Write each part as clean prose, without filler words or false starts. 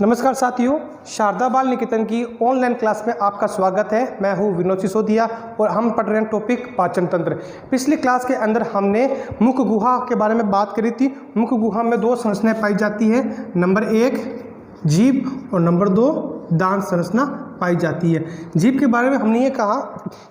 नमस्कार साथियों, शारदा बाल निकेतन की ऑनलाइन क्लास में आपका स्वागत है। मैं हूं विनोद सिसोदिया और हम पढ़ रहे हैं टॉपिक पाचन तंत्र। पिछली क्लास के अंदर हमने मुख गुहा के बारे में बात करी थी। मुख गुहा में दो संरचनाएं पाई जाती है, नंबर 1 जीभ और नंबर 2 दांत संरचना पाई जाती है। जीभ के बारे में हमने ये कहा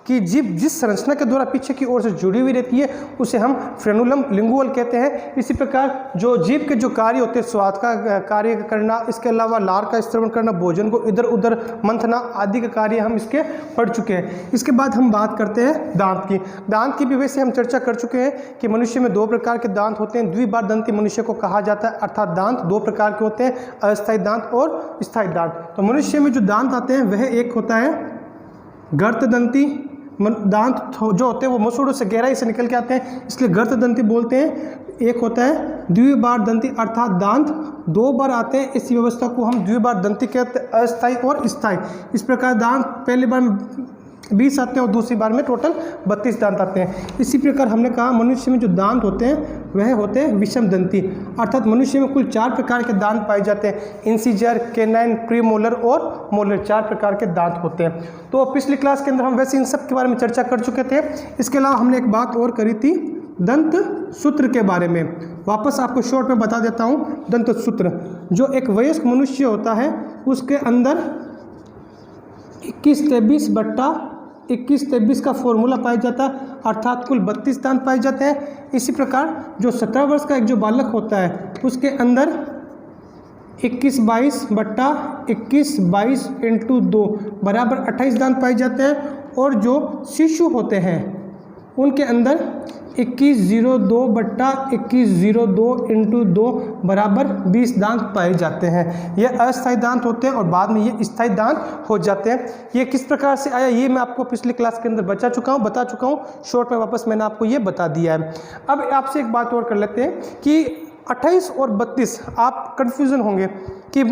कि जीभ जिस संरचना के द्वारा पीछे की ओर से जुड़ी हुई रहती है उसे हम फ्रेनुलम लिंगुअल कहते हैं। इसी प्रकार जो जीभ के जो कार्य होते हैं, स्वाद का कार्य करना, इसके अलावा लार का स्त्रवण करना, भोजन को इधर उधर मंथना आदि के कार्य हम इसके पढ़ चुके हैं। इसके बाद हम बात करते हैं दांत की। दांत की भी वैसे हम चर्चा कर चुके हैं कि मनुष्य में 2 प्रकार के दांत होते हैं। द्विबारदंती मनुष्य को कहा जाता है, अर्थात दांत 2 प्रकार के होते हैं, अस्थायी दांत और स्थायी दांत। तो मनुष्य में जो दांत आते हैं वह एक होता है गर्तदंती दांत, जो होते हैं वो मसूड़ों से गहराई से निकल के आते हैं, इसलिए गर्तदंती बोलते हैं। एक होता है द्विबारदंती, अर्थात दांत 2 बार आते हैं, इस व्यवस्था को हम द्विबारदंती कहते हैं, अस्थायी और स्थायी। इस प्रकार दांत पहली बार 20 आते हैं और दूसरी बार में टोटल 32 दांत आते हैं। इसी प्रकार हमने कहा मनुष्य में जो दांत होते हैं वह होते हैं विषम दंती, अर्थात मनुष्य में कुल 4 प्रकार के दांत पाए जाते हैं। इंसीजर, कैनाइन, प्रीमोलर और मोलर, 4 प्रकार के दांत होते हैं। तो पिछली क्लास के अंदर हम वैसे इन सब के बारे में चर्चा कर चुके थे। इसके अलावा हमने एक बात और करी थी दंत सूत्र के बारे में। वापस आपको शॉर्ट में बता देता हूँ। दंत सूत्र जो एक वयस्क मनुष्य होता है उसके अंदर 21-23 का फॉर्मूला पाया जाता है, अर्थात कुल 32 दांत पाए जाते हैं। इसी प्रकार जो 17 वर्ष का एक जो बालक होता है उसके अंदर 21-22 इंटू 2 बराबर 28 दांत पाए जाते हैं। और जो शिशु होते हैं उनके अंदर 2102 इंटू 2 बराबर 20 दांत पाए जाते हैं। ये अस्थायी दांत होते हैं और बाद में ये स्थायी दांत हो जाते हैं। ये किस प्रकार से आया ये मैं आपको पिछली क्लास के अंदर बता चुका हूँ। शॉर्ट में वापस मैंने आपको ये बता दिया है। अब आपसे एक बात और कर लेते हैं कि 28 और 32 आप कन्फ्यूज़न होंगे कि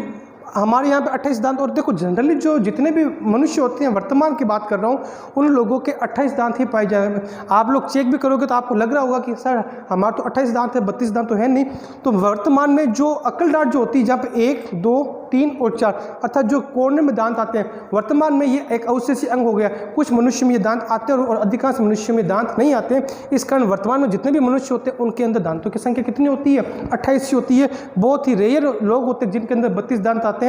हमारे यहाँ पे 28 दांत, और देखो जनरली जो जितने भी मनुष्य होते हैं, वर्तमान की बात कर रहा हूँ, उन लोगों के 28 दांत ही पाए जाए। आप लोग चेक भी करोगे तो आपको लग रहा होगा कि सर हमारा तो 28 दांत है, 32 दांत तो है नहीं। तो वर्तमान में जो अक्ल दांत जो होती है, जहाँ पे 1, 2, 3 और 4 अर्थात जो कोने में दांत आते हैं, वर्तमान में ये एक अवशेषी अंग हो गया। कुछ मनुष्य में ये दांत आते हैं और अधिकांश मनुष्य में दांत नहीं आते। इस कारण वर्तमान में जितने भी मनुष्य होते हैं उनके अंदर दांतों की संख्या कितनी होती है? 28 होती है। बहुत ही रेयर लोग होते हैं जिनके अंदर 32 दांत आते हैं।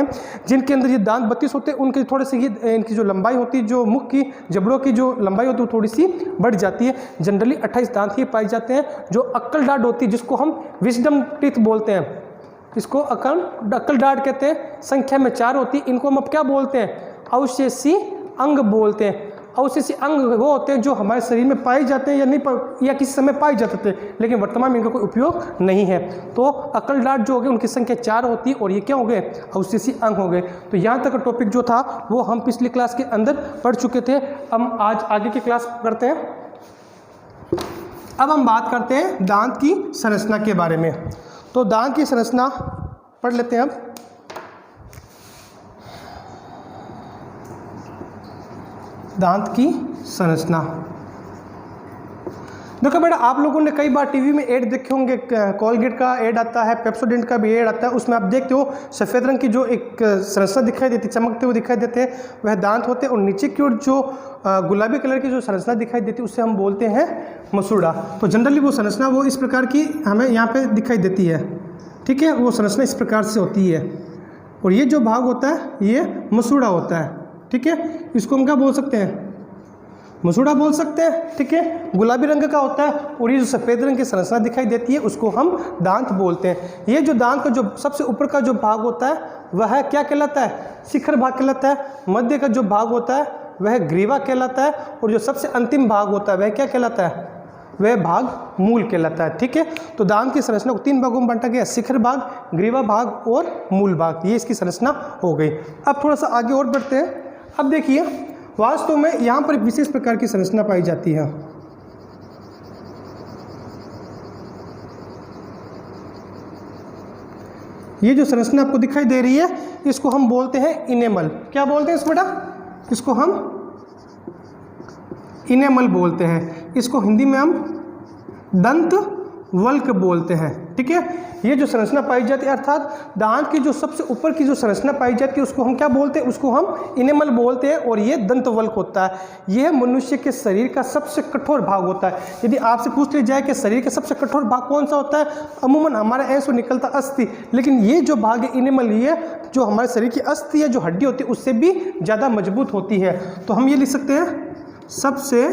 जिनके अंदर ये दांत 32 होते हैं उनके थोड़े से ये इनकी जो लंबाई होती है, जो मुख की जबड़ों की जो लंबाई होती है वो थोड़ी सी बढ़ जाती है। जनरली 28 दांत ही पाए जाते हैं। जो अक्ल दाढ़ होती है, जिसको हम विजडम टीथ बोलते हैं, इसको अक्ल दाढ़ कहते हैं, संख्या में 4 होती है। इनको हम अब क्या बोलते हैं? अवशेषी अंग बोलते हैं। अवशेषी अंग वो होते हैं जो हमारे शरीर में पाए जाते हैं या किसी समय पाए जाते थे, लेकिन वर्तमान में इनका कोई उपयोग नहीं है। तो अक्ल दाढ़ जो हो गए उनकी संख्या 4 होती है और ये क्या हो गए? अवशेषी अंग हो गए। तो यहाँ तक का टॉपिक जो था वो हम पिछली क्लास के अंदर पढ़ चुके थे। हम आज आगे की क्लास करते हैं। अब हम बात करते हैं दांत की संरचना के बारे में। तो दांत की संरचना पढ़ लेते हैं। अब दांत की संरचना देखो बेटा, आप लोगों ने कई बार टीवी में ऐड देखे होंगे, कोलगेट का ऐड आता है, पेप्सोडेंट का भी ऐड आता है। उसमें आप देखते हो सफ़ेद रंग की जो एक संरचना दिखाई देती, चमकते हुए दिखाई देते हैं, वह दांत होते हैं। और नीचे की ओर जो गुलाबी कलर की जो संरचना दिखाई देती है उसे हम बोलते हैं मसूड़ा। तो जनरली वो संरचना वो इस प्रकार की हमें यहाँ पे दिखाई देती है, ठीक है। वो संरचना इस प्रकार से होती है और ये जो भाग होता है ये मसूड़ा होता है, ठीक है। इसको हम क्या बोल सकते हैं? मसूड़ा बोल सकते हैं, ठीक है। गुलाबी रंग का होता है और ये जो सफ़ेद रंग की संरचना दिखाई देती है उसको हम दांत बोलते हैं। ये जो दांत का जो सबसे ऊपर का जो भाग होता है वह क्या कहलाता है? शिखर भाग कहलाता है। मध्य का जो भाग होता है वह ग्रीवा कहलाता है और जो सबसे अंतिम भाग होता है वह क्या कहलाता है? वह भाग मूल कहलाता है, ठीक है। तो दांत की संरचना को 3 भागों में बांटा गया, शिखर भाग, ग्रीवा भाग और मूल भाग। ये इसकी संरचना हो गई। अब थोड़ा सा आगे और बढ़ते हैं। अब देखिए वास्तव में यहाँ पर एक विशेष प्रकार की संरचना पाई जाती है। ये जो संरचना आपको दिखाई दे रही है इसको हम बोलते हैं इनेमल। क्या बोलते हैं इसको बेटा? इसको हम इनेमल बोलते हैं। इसको हिंदी में हम दंत वल्क बोलते हैं। ठीक है, ये जो संरचना पाई जाती है अर्थात दांत की जो सबसे ऊपर की जो संरचना पाई जाती है उसको हम क्या बोलते हैं, उसको हम इनेमल बोलते हैं और ये दंतवल्क होता है। यह मनुष्य के शरीर का सबसे कठोर भाग होता है। यदि आपसे पूछ लिया जाए कि शरीर का सबसे कठोर भाग कौन सा होता है, अमूमन हमारा ऐसा निकलता अस्थि, लेकिन ये जो भाग है इनेमल, ये जो हमारे शरीर की अस्थि है, जो हड्डी होती है उससे भी ज़्यादा मजबूत होती है। तो हम ये लिख सकते हैं सबसे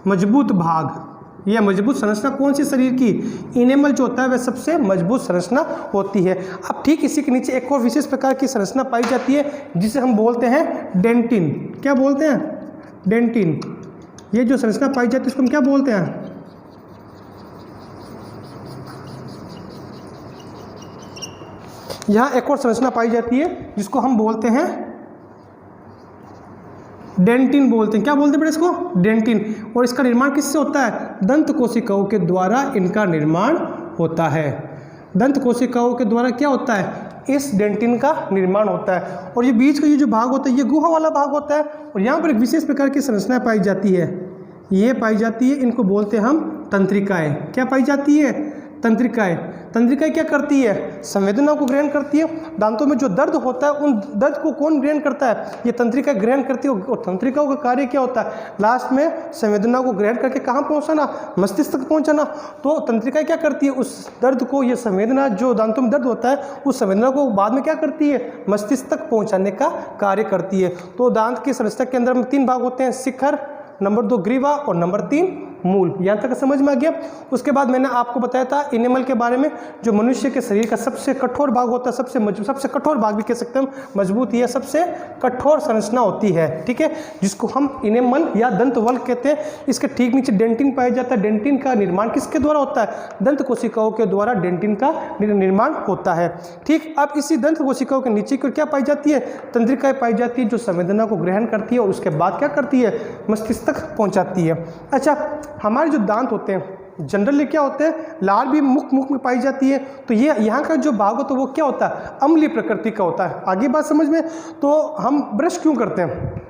मजबूत भाग या मजबूत संरचना कौन सी शरीर की, इनेमल जो होता है वह सबसे मजबूत संरचना होती है। अब ठीक इसी के नीचे एक और विशेष प्रकार की संरचना पाई जाती है जिसे हम बोलते हैं डेंटिन। क्या बोलते हैं, डेंटिन। ये जो संरचना पाई जाती है इसको हम क्या बोलते हैं, यहाँ एक और संरचना पाई जाती है जिसको हम बोलते हैं डेंटिन बोलते हैं। क्या बोलते हैं बेटा इसको, डेंटिन। और इसका निर्माण किससे होता है, दंत कोशिकाओं के द्वारा इनका निर्माण होता है। दंत कोशिकाओं के द्वारा क्या होता है, इस डेंटिन का निर्माण होता है। और ये बीच का ये जो भाग होता है ये गुहा वाला भाग होता है। और यहाँ पर एक विशेष प्रकार की संरचना पाई जाती है, ये पाई जाती है, इनको बोलते हैं हम तंत्रिकाएँ। क्या पाई जाती है, तंत्रिकाएँ। तंत्रिकाएँ क्या करती है, संवेदनाओं को ग्रहण करती है। दांतों में जो दर्द होता है उन दर्द को कौन ग्रहण करता है, ये तंत्रिकाएँ ग्रहण करती है। और तंत्रिकाओं का कार्य क्या होता है, लास्ट में संवेदनाओं को ग्रहण करके कहाँ पहुँचाना, मस्तिष्क तक पहुँचाना। तो तंत्रिकाएँ क्या करती है, उस दर्द को, ये संवेदना जो दांतों में दर्द होता है उस संवेदना को बाद में क्या करती है, मस्तिष्क तक पहुँचाने का कार्य करती है। तो दांत की संरचना के अंदर में 3 भाग होते हैं, शिखर, नंबर 2 ग्रीवा और नंबर 3 मूल। यहाँ तक समझ में आ गया। उसके बाद मैंने आपको बताया था इनेमल के बारे में, जो मनुष्य के शरीर का सबसे कठोर भाग होता है, सबसे कठोर भाग भी कह सकते हैं, मजबूत, यह सबसे कठोर संरचना होती है। ठीक है, जिसको हम इनेमल या दंतवल्क कहते हैं। इसके ठीक नीचे डेंटिन पाया जाता है। डेंटिन का निर्माण किसके द्वारा होता है, दंत कोशिकाओं के द्वारा डेंटिन का निर्माण होता है। ठीक, अब इसी दंत कोशिकाओं के नीचे क्या पाई जाती है, तंत्रिकाएँ पाई जाती है, जो संवेदना को ग्रहण करती है और उसके बाद क्या करती है, मस्तिष्क तक पहुँचाती है। अच्छा, हमारे जो दांत होते हैं जनरली क्या होते हैं, लार भी मुख में पाई जाती है। तो ये यहाँ का जो भाग होता है वो क्या होता है, अम्लीय प्रकृति का होता है। आगे बात समझ में। तो हम ब्रश क्यों करते हैं,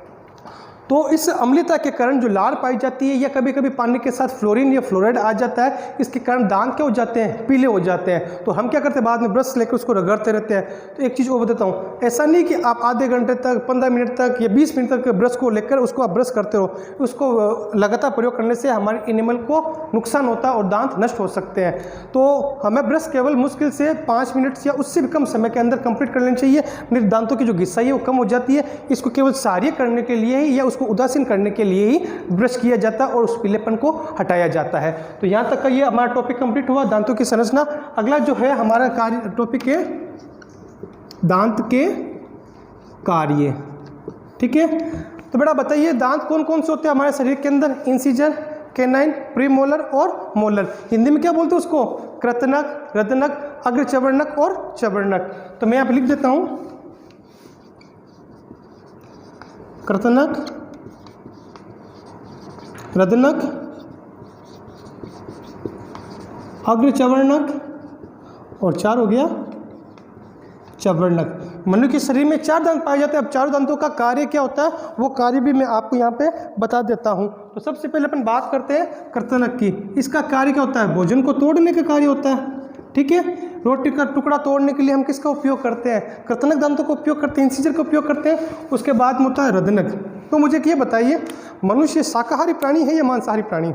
तो इस अम्लता के कारण जो लार पाई जाती है, या कभी कभी पानी के साथ फ्लोरीन या फ्लोराइड आ जाता है, इसके कारण दांत क्या हो जाते हैं, पीले हो जाते हैं। तो हम क्या करते हैं, बाद में ब्रश लेकर उसको रगड़ते रहते हैं। तो एक चीज़ और बताता हूँ, ऐसा नहीं कि आप आधे घंटे तक, 15 मिनट तक या 20 मिनट तक ब्रश को लेकर उसको आप ब्रश करते रहो। उसको लगातार प्रयोग करने से हमारे इनेमल को नुकसान होता है और दांत नष्ट हो सकते हैं। तो हमें ब्रश केवल मुश्किल से 5 मिनट या उससे भी कम समय के अंदर कंप्लीट कर लेनी चाहिए। मेरे दांतों की जो घिसाई है वो कम हो जाती है। इसको केवल सहार्य करने के लिए ही या उसको उदासीन करने के लिए ही ब्रश किया जाता है और उस पीलेपन को हटाया जाता है। तो यहाँ तक का ये हमारा टॉपिक कंप्लीट हुआ, दांतों की संरचना। अगला जो है हमारा कार्य टॉपिक है दांत के कार्य। ठीक है, तो बेटा बताइए दांत कौन कौन से होते हैं हमारे शरीर के अंदर, इंसिजर, कैनाइन, प्रीमोलर और मोलर। हिंदी में क्या बोलते हैं उसको, कृतनक, रदनक, अग्रचवर्णक और चवर्णक। तो मैं यहाँ पे लिख देता हूँ, कृतनक, रदनक, अग्रचवर्णक और 4 हो गया चवर्णक। मनुष्य के शरीर में 4 दांत पाए जाते हैं। अब 4 दांतों का कार्य क्या होता है वो कार्य भी मैं आपको यहाँ पे बता देता हूँ। तो सबसे पहले अपन बात करते हैं कृतनक की। इसका कार्य क्या होता है, भोजन को तोड़ने का कार्य होता है। ठीक है, रोटी का टुकड़ा तोड़ने के लिए हम किसका उपयोग करते हैं, कृतनक दांतों का उपयोग करते हैं, इंसिजर का उपयोग करते हैं। उसके बाद में होता है रदनक। तो मुझे ये बताइए, मनुष्य शाकाहारी प्राणी है या मांसाहारी प्राणी।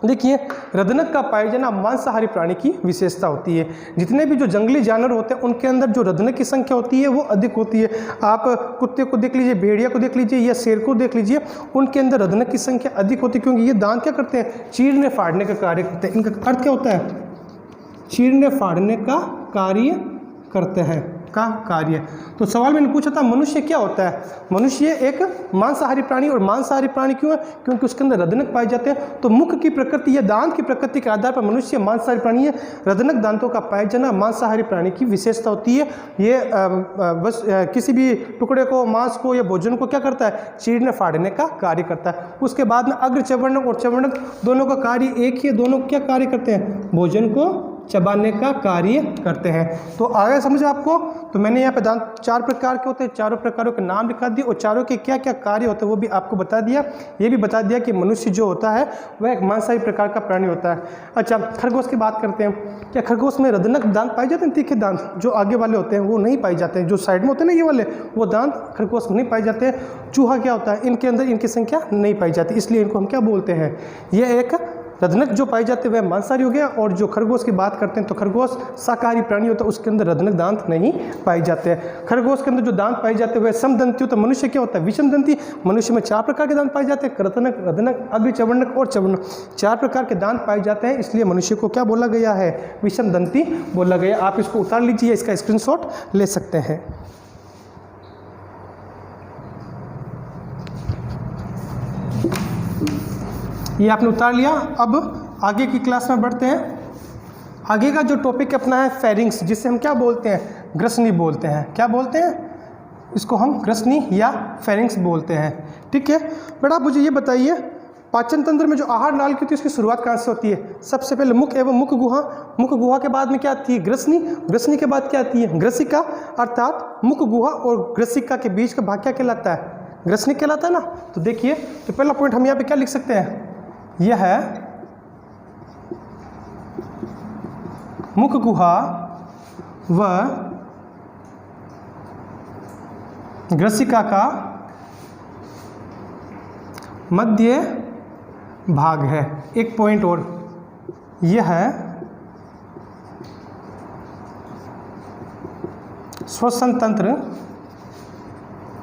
देखिए, रदनक का पाया जाना मांसाहारी प्राणी की विशेषता होती है। जितने भी जो जंगली जानवर होते हैं उनके अंदर जो रदनक की संख्या होती है वो अधिक होती है। आप कुत्ते को देख लीजिए, भेड़िया को देख लीजिए या शेर को देख लीजिए, उनके अंदर रदनक की संख्या अधिक होती है, क्योंकि ये दांत क्या करते हैं, चीरने फाड़ने का कार्य करते हैं। इनका अर्थ क्या होता है, चीरने फाड़ने का कार्य करते हैं का कार्य। तो सवाल मैंने पूछा था मनुष्य क्या होता है, मनुष्य एक मांसाहारी प्राणी। और मांसाहारी प्राणी क्यों है, क्योंकि उसके अंदर रदनक पाए जाते हैं। तो मुख की प्रकृति या दांत की प्रकृति के आधार पर मनुष्य मांसाहारी प्राणी है। रदनक दांतों का पाया जाना मांसाहारी प्राणी की विशेषता होती है। ये बस किसी भी टुकड़े को, मांस को या भोजन को क्या करता है, चीरने फाड़ने का कार्य करता है। उसके बाद में अग्र चवर्णक और चवर्णक दोनों का कार्य एक ही है। दोनों क्या कार्य करते हैं, भोजन को चबाने का कार्य करते हैं। तो आगे समझ आपको। तो मैंने यहाँ पे दांत 4 प्रकार के होते हैं, चारों प्रकारों के नाम लिखा दिए और चारों के क्या क्या कार्य होते हैं वो भी आपको बता दिया। ये भी बता दिया कि मनुष्य जो होता है वह एक मांसाहारी प्रकार का प्राणी होता है। अच्छा, खरगोश की बात करते हैं। क्या खरगोश में रदनक दांत पाए जाते हैं? तीखे दांत जो आगे वाले होते हैं वो नहीं पाए जाते हैं, जो साइड में होते हैं ना ये वाले, वो दांत खरगोश में नहीं पाए जाते हैं। चूहा क्या होता है, इनके अंदर इनकी संख्या नहीं पाई जाती, इसलिए इनको हम क्या बोलते हैं, ये एक रदनक जो पाए जाते हैं वह मांसाहारी हो गया। और जो खरगोश की बात करते हैं तो खरगोश शाकाहारी प्राणी होता है, उसके अंदर रदनक दांत नहीं पाए जाते हैं। खरगोश के अंदर जो दांत पाए जाते हैं वह समदंती होता है। मनुष्य क्या होता है, विषमदंती। मनुष्य में 4 प्रकार के दांत पाए जाते हैं, करतनक, रदनक, अग्रचवर्णक और चवर्णक। 4 प्रकार के दांत पाए जाते हैं, इसलिए मनुष्य को क्या बोला गया है, विषमदंती बोला गया। आप इसको उतार लीजिए, इसका स्क्रीनशॉट ले सकते हैं। ये आपने उतार लिया। अब आगे की क्लास में बढ़ते हैं। आगे का जो टॉपिक अपना है फेरिंग्स, जिसे हम क्या बोलते हैं, ग्रसनी बोलते हैं। क्या बोलते हैं इसको हम, ग्रसनी या फेरिंग्स बोलते हैं। ठीक है बेटा, आप मुझे ये बताइए पाचन तंत्र में जो आहार नाल की होती है उसकी शुरुआत कहाँ से होती है? सबसे पहले मुख एवं मुख गुहा। मुख गुहा के बाद में क्या आती है, ग्रसनी। ग्रसनी के बाद क्या आती है, ग्रसिका। अर्थात मुख गुहा और ग्रसिका के बीच का भाग क्या कहलाता है, ग्रसनी कहलाता है ना। तो देखिए, तो पहला पॉइंट हम यहाँ पे क्या लिख सकते हैं, यह है मुख गुहा व ग्रसिका का मध्य भाग है। एक पॉइंट और, यह है श्वसन तंत्र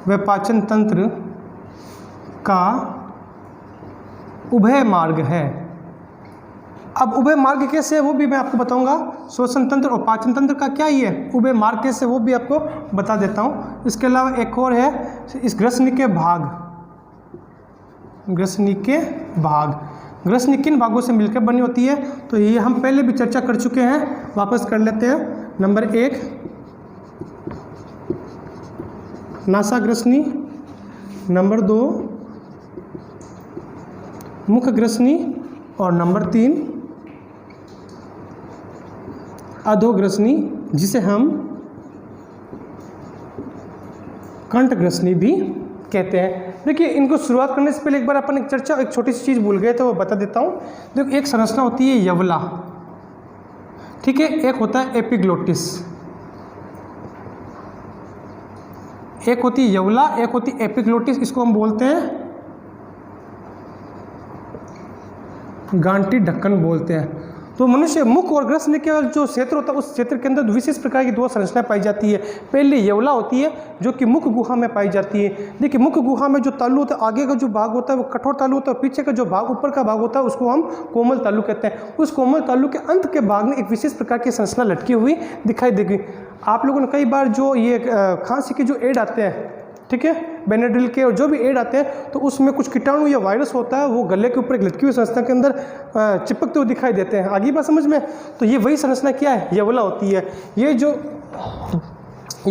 व पाचन तंत्र का उभय मार्ग है। अब उभय मार्ग कैसे है वो भी मैं आपको बताऊंगा। श्वसन तंत्र और पाचन तंत्र का क्या ही है, उभय मार्ग कैसे वो भी आपको बता देता हूँ। इसके अलावा एक और है, इस ग्रसनी के भाग। ग्रसनी के भाग, ग्रसनी किन भागों से मिलकर बनी होती है, तो ये हम पहले भी चर्चा कर चुके हैं, वापस कर लेते हैं। नंबर 1 नासाग्रसनी, नंबर 2 मुखग्रसनी और नंबर 3 अधोग्रसनी, जिसे हम कंठग्रसनी भी कहते हैं। देखिए, इनको शुरुआत करने से पहले एक बार अपन एक चर्चा, एक छोटी सी चीज़ भूल गए तो वो बता देता हूँ। देखो, एक संरचना होती है यवला, ठीक है, एक होता है एपिग्लोटिस। एक होती है यवला, एक होती है एपिग्लोटिस। इसको हम बोलते हैं गांठी ढक्कन बोलते हैं। तो मनुष्य मुख और ग्रसनी के जो क्षेत्र होता है उस क्षेत्र के अंदर विशेष प्रकार की 2 संरचनाएं पाई जाती है। पहले यवला होती है जो कि मुख गुहा में पाई जाती है। देखिए, मुख गुहा में जो तालु होता है, आगे का जो भाग होता है वो कठोर तालु होता है, और पीछे का जो भाग, ऊपर का भाग होता है उसको हम कोमल तालु कहते हैं। उस कोमल तालु के अंत के भाग में एक विशेष प्रकार की संरचना लटकी हुई दिखाई देगी। आप लोगों ने कई बार जो ये खांसी के जो एड आते हैं, ठीक है, बेनाड्रिल के और जो भी एड आते हैं, तो उसमें कुछ कीटाणु या वायरस होता है, वो गले के ऊपर एक लटकी हुई संरचना के अंदर चिपकते हुए दिखाई देते हैं। आगे बात समझ में? तो ये वही संरचना क्या है, यवला होती है। ये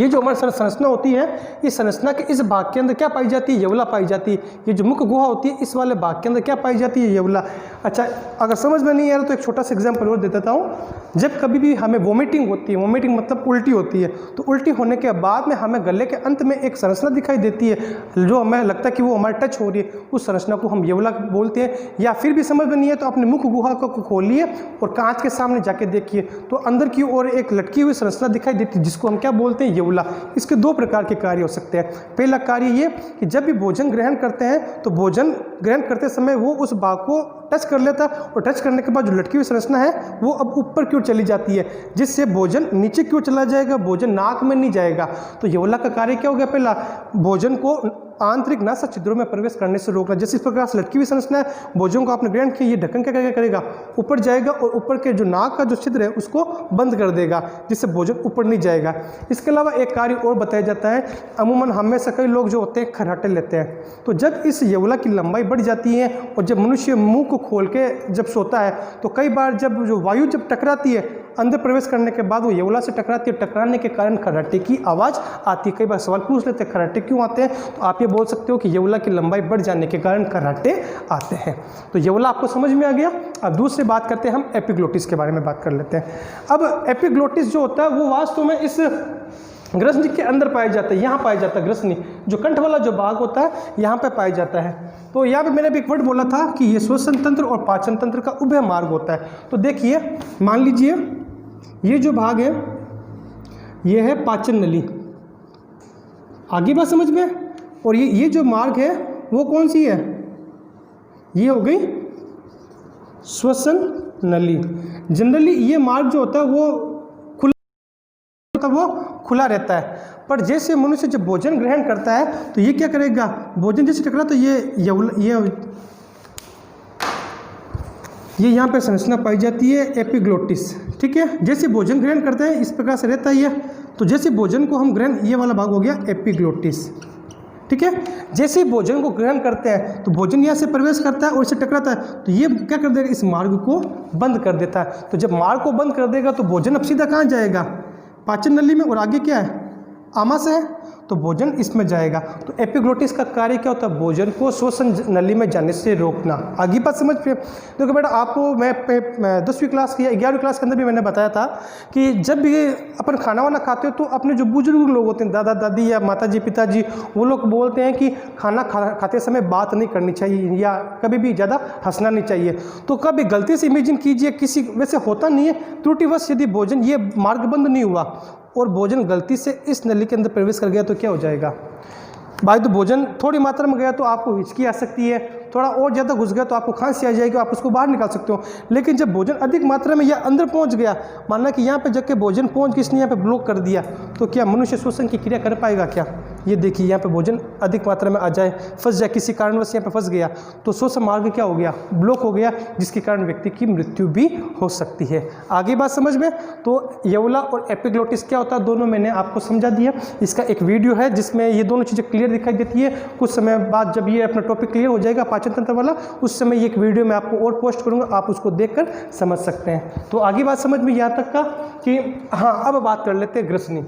जो हमारी संरचना होती है, इस संरचना के इस भाग के अंदर क्या पाई जाती है, यवला पाई जाती है। ये जो मुख गुहा होती है, इस वाले भाग के अंदर क्या पाई जाती है, यवला। अच्छा, अगर समझ में नहीं आ रहा तो एक छोटा सा एग्जाम्पल और दे देता हूँ। जब कभी भी हमें वोमिटिंग होती है, वोमिटिंग मतलब उल्टी होती है, तो उल्टी होने के बाद में हमें गले के अंत में एक संरचना दिखाई देती है, जो हमें लगता है कि वो हमारे टच हो रही है, उस संरचना को हम यवला बोलते हैं। या फिर भी समझ में नहीं है तो अपने मुख गुहा को खोलिए और कांच के सामने जाके देखिए, तो अंदर की ओर एक लटकी हुई संरचना दिखाई देती है, जिसको हम क्या बोलते हैं, यवला। इसके 2 प्रकार के कार्य हो सकते हैं। पहला कार्य ये कि जब भी भोजन ग्रहण करते हैं तो भोजन ग्रहण करते समय वो उस भाग को टच कर लेता है, और टच करने के बाद जो लटकी हुई संरचना है वो अब ऊपर की ओर चली जाती है, जिससे भोजन नीचे की ओर चला जाएगा, भोजन नाक में नहीं जाएगा। तो यवला का कार्य क्या हो गया, पहला भोजन को आंतरिक नासा छिद्रों में प्रवेश करने से रोकना। जैसे इस प्रकार से लटकी हुई संरचना है, भोजन को आपने ग्रहण किया, ये ढक्कन क्या करेगा, ऊपर जाएगा और ऊपर के जो नाक का जो छिद्र है उसको बंद कर देगा, जिससे भोजन ऊपर नहीं जाएगा। इसके अलावा एक कार्य और बताया जाता है, अमूमन हम में से कई लोग जो होते हैं खर्राटे लेते हैं, तो जब इस यवला की लंबाई बढ़ जाती है और जब मनुष्य मुंह को खोल के जब सोता है, तो कई बार जब जो वायु जब टकराती है, अंदर प्रवेश करने के बाद वो यवला से टकराती है, टकराने के कारण खर्राटे की आवाज़ आती है। कई बार सवाल पूछ लेते हैं खर्राटे क्यों आते हैं, तो आप ये बोल सकते हो कि यवला की लंबाई बढ़ जाने के कारण खर्राटे आते हैं। तो यवला आपको समझ में आ गया। अब दूसरी बात करते हैं, हम एपिग्लोटिस के बारे में बात कर लेते हैं। अब एपिग्लोटिस जो होता है वो वास्तव में इस ग्रसनी के अंदर पाया जाता है, यहाँ पाया जाता है। ग्रसनी जो कंठ वाला जो भाग होता है यहाँ पे पाया जाता है। तो यहाँ पे मैंने भी एक वर्ड बोला था कि ये श्वसन तंत्र और पाचन तंत्र का उभय मार्ग होता है। तो देखिए, मान लीजिए ये जो भाग है ये है पाचन नली, आगे बात समझ में। और ये जो मार्ग है वो कौन सी है, ये हो गई श्वसन नली। जनरली ये मार्ग जो होता है वो खुला रहता है, पर जैसे मनुष्य जब भोजन ग्रहण करता है तो ये क्या करेगा, भोजन जैसे टकरा तो ये यहाँ पे संरचना पाई जाती है एपिग्लोटिस। ठीक है, जैसे भोजन ग्रहण करते हैं इस प्रकार से रहता है ये। तो जैसे भोजन को हम ग्रहण, ये वाला भाग हो गया एपिग्लोटिस। ठीक है, जैसे ही भोजन को ग्रहण करते हैं तो भोजन यहाँ से प्रवेश करता है और इससे टकराता है, तो ये क्या कर देगा, इस मार्ग को बंद कर देता है। तो जब मार्ग को बंद कर देगा तो भोजन अब सीधा कहाँ जाएगा, पाचन नली में, और आगे क्या है, आमाशय है, तो भोजन इसमें जाएगा। तो एपिग्लोटिस का कार्य क्या होता है, भोजन को श्वसन नली में जाने से रोकना। आगे बात समझ पे। देखो बेटा, आपको मैं 10वीं क्लास या 11वीं क्लास के अंदर भी मैंने बताया था कि जब भी अपन खाना वाना खाते हो तो अपने जो बुजुर्ग लोग होते हैं, दादा दादी या माता जी पिताजी, वो लोग बोलते हैं कि खाना खाते समय बात नहीं करनी चाहिए या कभी भी ज़्यादा हंसना नहीं चाहिए। तो कभी गलती से इमेजिन कीजिए, किसी वैसे होता नहीं है, त्रुटिवश यदि भोजन ये मार्ग बंद नहीं हुआ और भोजन गलती से इस नली के अंदर प्रवेश कर गया तो क्या हो जाएगा भाई। तो भोजन थोड़ी मात्रा में गया तो आपको हिचकी आ सकती है, थोड़ा और ज़्यादा घुस गया तो आपको खांसी आ जाएगी, आप उसको बाहर निकाल सकते हो। लेकिन जब भोजन अधिक मात्रा में या अंदर पहुंच गया, माना कि यहाँ पे जब के भोजन पहुंच गया, इसने यहाँ पे ब्लॉक कर दिया, तो क्या मनुष्य श्वसन की क्रिया कर पाएगा क्या। ये देखिए, यहाँ पे भोजन अधिक मात्रा में आ जाए, फंस जाए, किसी कारणवश यहाँ पे फंस गया तो श्वसन मार्ग क्या हो गया, ब्लॉक हो गया, जिसके कारण व्यक्ति की मृत्यु भी हो सकती है। आगे बात समझ में। तो यवला और एपिग्लोटिस क्या होता है, दोनों मैंने आपको समझा दिया। इसका एक वीडियो है जिसमें ये दोनों चीज़ें क्लियर दिखाई देती है। कुछ समय बाद जब ये अपना टॉपिक क्लियर हो जाएगा पाचन तंत्र वाला, उस समय ये एक वीडियो मैं आपको और पोस्ट करूंगा, आप उसको देखकर समझ सकते हैं। तो आगे बात समझ में यहाँ तक का कि हाँ, अब बात कर लेते हैं ग्रसनी।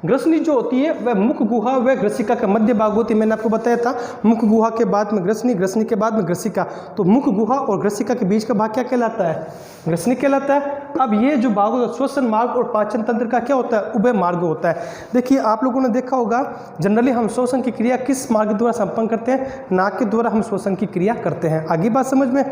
ग्रसनी जो होती है वह मुख गुहा व ग्रसिका का मध्य भाग होती है। मैंने आपको बताया था मुख गुहा के बाद में ग्रसनी, ग्रसनी के बाद में ग्रसिका। तो मुख गुहा और ग्रसिका के बीच का भाग क्या कहलाता है, ग्रसनी कहलाता है। अब ये जो भाग होता है श्वसन मार्ग और पाचन तंत्र का क्या होता है, उभय मार्ग होता है। देखिए, आप लोगों ने देखा होगा जनरली हम श्वसन की क्रिया किस मार्ग द्वारा संपन्न करते हैं, नाक के द्वारा हम श्वसन की क्रिया करते हैं। आगे बात समझ में।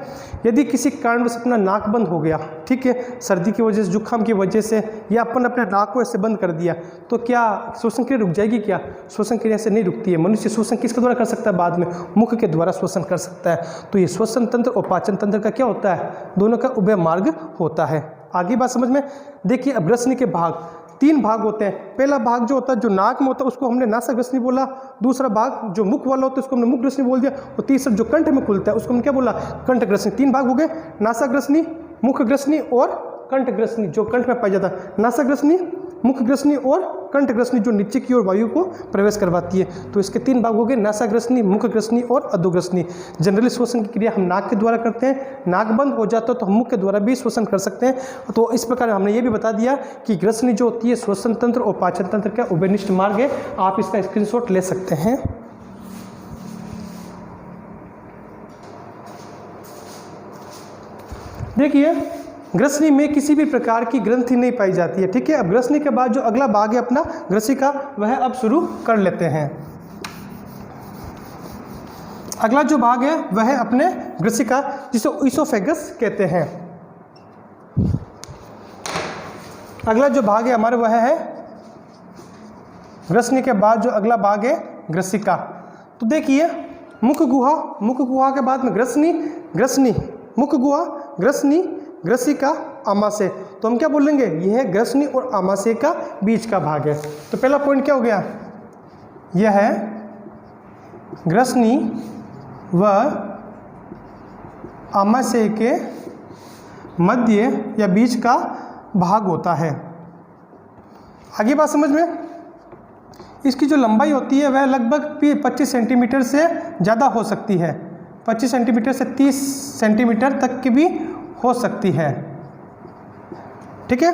यदि किसी कारणवश अपना नाक बंद हो गया, ठीक है, सर्दी की वजह से, जुकाम की वजह से, या अपन अपने नाक को ऐसे बंद कर दिया, तो क्या श्वसन क्रिया रुक जाएगी क्या, श्वसन क्रिया से नहीं रुकती है। मनुष्य श्वसन किसके द्वारा कर सकता है, बाद में मुख के द्वारा श्वसन कर सकता है। तो ये श्वसन तंत्र और पाचन तंत्र का क्या होता है, दोनों का उभय मार्ग होता है। आगे बात समझ में। देखिए, अब ग्रसनी के भाग 3 भाग होते हैं। पहला भाग जो होता है जो नाक में होता है उसको हमने नासा ग्रसनी बोला, दूसरा भाग जो मुख वाला होता है उसको हमने मुख ग्रसनी बोल दिया, और तीसरा जो कंठ में खुलता है उसको हमने क्या बोला, कंठ ग्रसनी। 3 भाग हो गए, नासा ग्रसनी, मुख ग्रसनी और कंठ ग्रसनी, जो कंठ में पाया जाता है। नासा ग्रसनी, मुख ग्रसनी और कंठ ग्रसनी, जो नीचे की ओर वायु को प्रवेश करवाती है। तो इसके 3 भाग हो गए, नासा ग्रसनी, मुख ग्रसनी और अधोग्रसनी। जनरली श्वसन की क्रिया हम नाक के द्वारा करते हैं, नाक बंद हो जाता है तो हम मुख के द्वारा भी श्वसन कर सकते हैं। तो इस प्रकार हमने ये भी बता दिया कि ग्रसनी जो होती है श्वसन तंत्र और पाचन तंत्र का उभयनिष्ठ मार्ग है। आप इसका स्क्रीनशॉट ले सकते हैं। देखिए, ग्रसनी में किसी भी प्रकार की ग्रंथि नहीं पाई जाती है। ठीक है, अब ग्रसनी के बाद जो अगला भाग है अपना ग्रसिका, वह अब शुरू कर लेते हैं। अगला जो भाग है वह है अपने ग्रसिका, जिसे ईसोफेगस कहते हैं। अगला जो भाग है हमारे वह है ग्रसनी के बाद जो अगला भाग है ग्रसिका। तो देखिए, मुख गुहा, मुख गुहा के बाद में ग्रसनी, ग्रसनी, मुख गुहा, ग्रसनी, ग्रसिका, आमाशय। तो हम क्या बोलेंगे, यह है ग्रसनी और आमाशय का बीच का भाग है। तो पहला पॉइंट क्या हो गया, यह है ग्रसनी व आमाशय के मध्य या बीच का भाग होता है। आगे बात समझ में। इसकी जो लंबाई होती है वह लगभग 25 सेंटीमीटर से ज़्यादा हो सकती है, 25 सेंटीमीटर से 30 सेंटीमीटर तक की भी हो सकती है। ठीक है।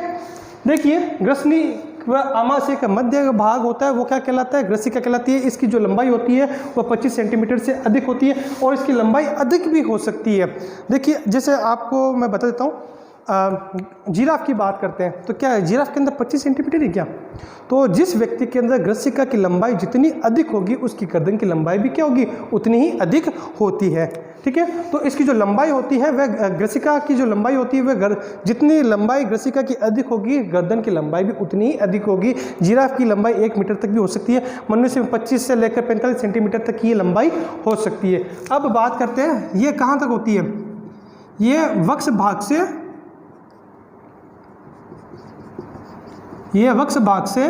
देखिए ग्रसनी व आमाशय का मध्य भाग होता है वो क्या कहलाता है, ग्रसिका कहलाती है। इसकी जो लंबाई होती है वो 25 सेंटीमीटर से अधिक होती है और इसकी लंबाई अधिक भी हो सकती है। देखिए जैसे आपको मैं बता देता हूँ, जिराफ की बात करते हैं तो क्या है, जिराफ के अंदर 25 सेंटीमीटर है क्या, तो जिस व्यक्ति के अंदर ग्रसिका की लंबाई जितनी अधिक होगी उसकी गर्दन की लंबाई भी क्या होगी, उतनी ही अधिक होती है। ठीक है, तो इसकी जो लंबाई होती है वह ग्रसिका की जो लंबाई होती है वह जितनी लंबाई ग्रसिका की अधिक होगी गर्दन की लंबाई भी उतनी ही अधिक होगी। जिराफ की लंबाई 1 मीटर तक भी हो सकती है, मनुष्य में 25 से लेकर 45 सेंटीमीटर तक की ये लंबाई हो सकती है। अब बात करते हैं ये कहाँ तक होती है, ये वक्ष भाग से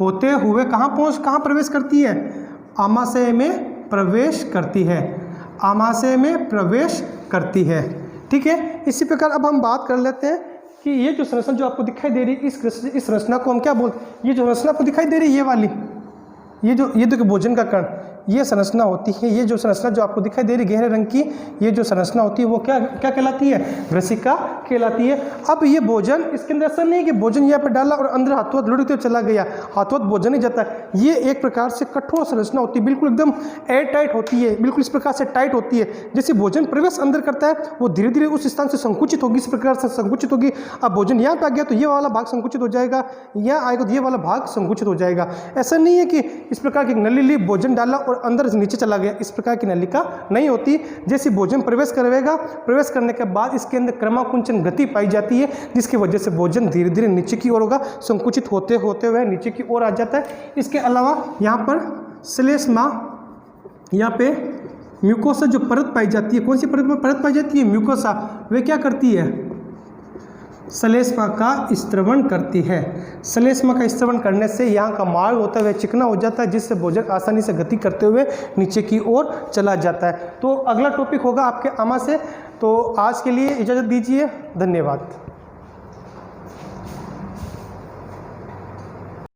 होते हुए कहाँ प्रवेश करती है, आमाशय में प्रवेश करती है, आमाशय में प्रवेश करती है। ठीक है, इसी प्रकार अब हम बात कर लेते हैं कि ये जो संरचना जो आपको दिखाई दे रही है इस संरचना को हम क्या बोलते हैं, ये जो संरचना आपको दिखाई दे रही है ये वाली, ये देखो भोजन का कण, ये संरचना होती है। ये जो संरचना जो आपको दिखाई दे रही गहरे रंग की, ये जो संरचना होती है वो क्या कहलाती है, ग्रसिका कहलाती है। अब ये भोजन, इसके अंदर ऐसा नहीं है कि भोजन यहाँ पे डाला और अंदर हाथों हाथ लुढ़कते चला गया, हाथों हाथ भोजन ही जाता है। ये एक प्रकार से कठोर संरचना होती है, बिल्कुल एकदम एयर टाइट होती है, बिल्कुल इस प्रकार से टाइट होती है। जैसे भोजन प्रवेश अंदर करता है वो धीरे धीरे उस स्थान से संकुचित होगी, इस प्रकार से संकुचित होगी। अब भोजन यहाँ पे आ गया तो ये वाला भाग संकुचित हो जाएगा, यहाँ आएगा तो ये वाला भाग संकुचित हो जाएगा। ऐसा नहीं है कि इस प्रकार की नली ली, भोजन डाला और अंदर से नीचे चला गया, इस प्रकार की नलिका नहीं होती। जैसे भोजन प्रवेश करेगा, प्रवेश करने के बाद इसके अंदर क्रमाकुंचन गति पाई जाती है, जिसकी वजह से भोजन धीरे धीरे नीचे की ओर होगा, संकुचित होते होते हुए नीचे की ओर आ जाता है। इसके अलावा यहाँ पर श्लेष्मा, यहाँ पे म्यूकोसा जो परत पाई जाती है, कौन सी परत पाई जाती है, म्यूकोसा, वे क्या करती है, श्लेष्मा का स्त्रवण करती है। श्लेष्मा का स्त्रवण करने से यहाँ का मार्ग होता है वह चिकना हो जाता है, जिससे भोजन आसानी से गति करते हुए नीचे की ओर चला जाता है। तो अगला टॉपिक होगा आपके आमाशय। तो आज के लिए इजाज़त दीजिए, धन्यवाद।